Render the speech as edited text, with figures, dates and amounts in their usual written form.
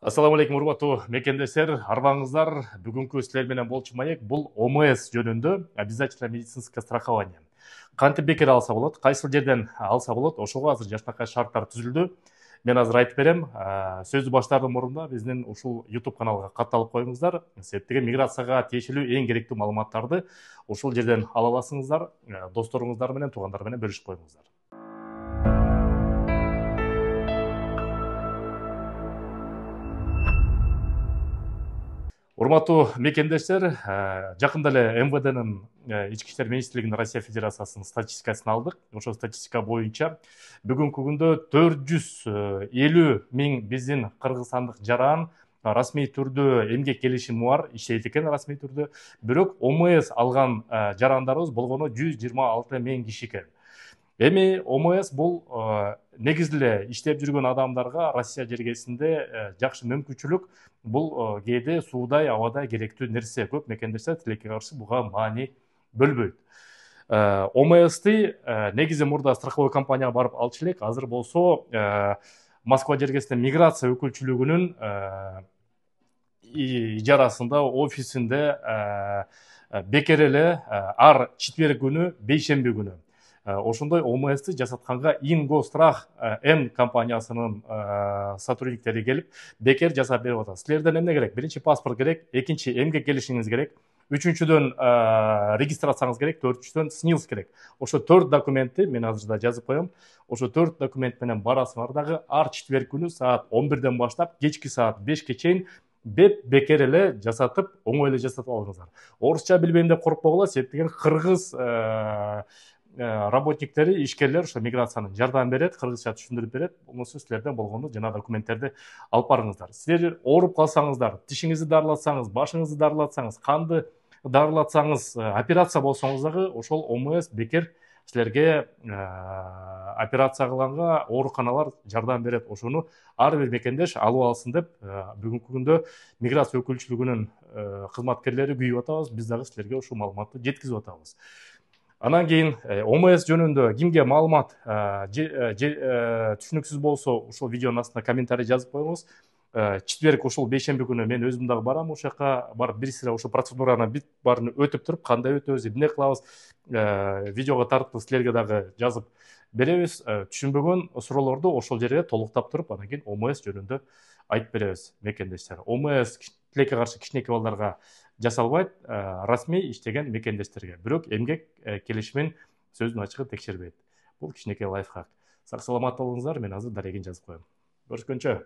Ассаламу алейкум, урматтуу мекендештер, арбаңыздар. Бүгүнкү силер менен болчу маек бул ОМС жөнүндө обязательно медицинское страхование. Кантип бекер алса болот, кайсыл жерден алса болот, ошого азыр жакшынакай шарттар түзүлдү. Мен азыр айтып берем. Сөздү баштаардын мурунда биздин ушул YouTube каналга катталып коюңуздар. Себептеги миграцияга тиешелүү эң керектүү маалыматтарды ушул жерден ала аласыңыздар. Досторуңуздар менен, туугандар менен бөлүшүп коюңуздар. Урматтуу мекендештер, жакында эле МВДнын Ички иштер министрлигинин Россия Федерациясынын статистикасын алдык. Ошол статистика боюнча бүгүнкү күндө 450 миң биздин кыргызстандык жаран расмий түрдө эмгек келишими бар, иштейт экен расмий түрдө. Бирок ОМС алган жарандарыбыз болгону 126 миң киши экен. Эми ОМС бул негизи эле иштеп жүргөн адамдарга Россия жергесинде жакшы мүмкүнчүлүк. Бул кээде суудай, абадай керектүү нерсе. Көп мекендештер тилекке каршы буга маани бөлбөйт. ОМСти негизи мурда страховой компанияга барып алчу элек. Азыр болсо Москва жергесинде миграция өкүлчүлүгүнүн ижарасында, офисинде бекер эле ар четверг күнү, бейшемби күнү ошондой ОМСти жасатканга Ингострах М компаниясынын сотрудниктери келип бекер жасап берип атат. Силерден эмне керек? Биринчи паспорт керек, экинчи эмгек келишиңиз керек, үчүнчүдөн регистрацияңыз керек, төртүнчүдөн СНИЛС керек. Ошо 4 документти мен азыр да жазып коем. Ошо 4 документ менен барасыңар дагы ар четверг күнү саат 11ден баштап кечки саат 5ке чейин бекер эле жасатып, оңой эле жасатып алыңыздар. Орусча билбейм деп коркпогула, себептен кыргыз работниктери, ишкерлер ошо миграциянын жардам берет, кыргызча түшүндүрүп берет. Бунусу силерден болгону жана документтерди алып барыңыздар. Силер ооруп калсаңыздар, тишиңизди дарылатсаңыз, башыңызды дарылатсаңыз, канды дарылатсаңыз, операция болсоңуз дагы ошол ОМС бекер силерге операция кылганга ооруканалар жардам берет. Ошону ар бир мекендеш алып алсын деп бүгүнкү күндө миграция өкүлчүлүгүнүн кызматкерлери күйүп атабыз. Биз дагы силерге ушул маалыматты жеткизип атабыз. Анан кийин ОМС жөнүндө кимге маалымат түшүнүксүз болсо, ушул видеонун астына комментарий жазып коюңуз. Четверг ушул бейшемби күнү мен өзүм дагы барам ошол жака, барып бир сыйра ушул процедураны бүт баарын өтүп туруп, кандай өтөбүз, эмне кылабыз, видеого тартып силерге дагы жазып беребиз. Түшүнбөгөн суроолорду ошол жерге толуктап туруп, анан кийин ОМС жөнүндө айтып беребиз мекендештер. ОМС тилекке каршы кичинекей балдарга жасалбайт, расмий иштеген мекендештерге. Бирок эмгек келишимин сөздүн ачыгы текшербейт. Бул кичинекей лайфхак. Сак саламат болуңуздар, мен азыр дарегин жазып коем. Көрүшкөнчө.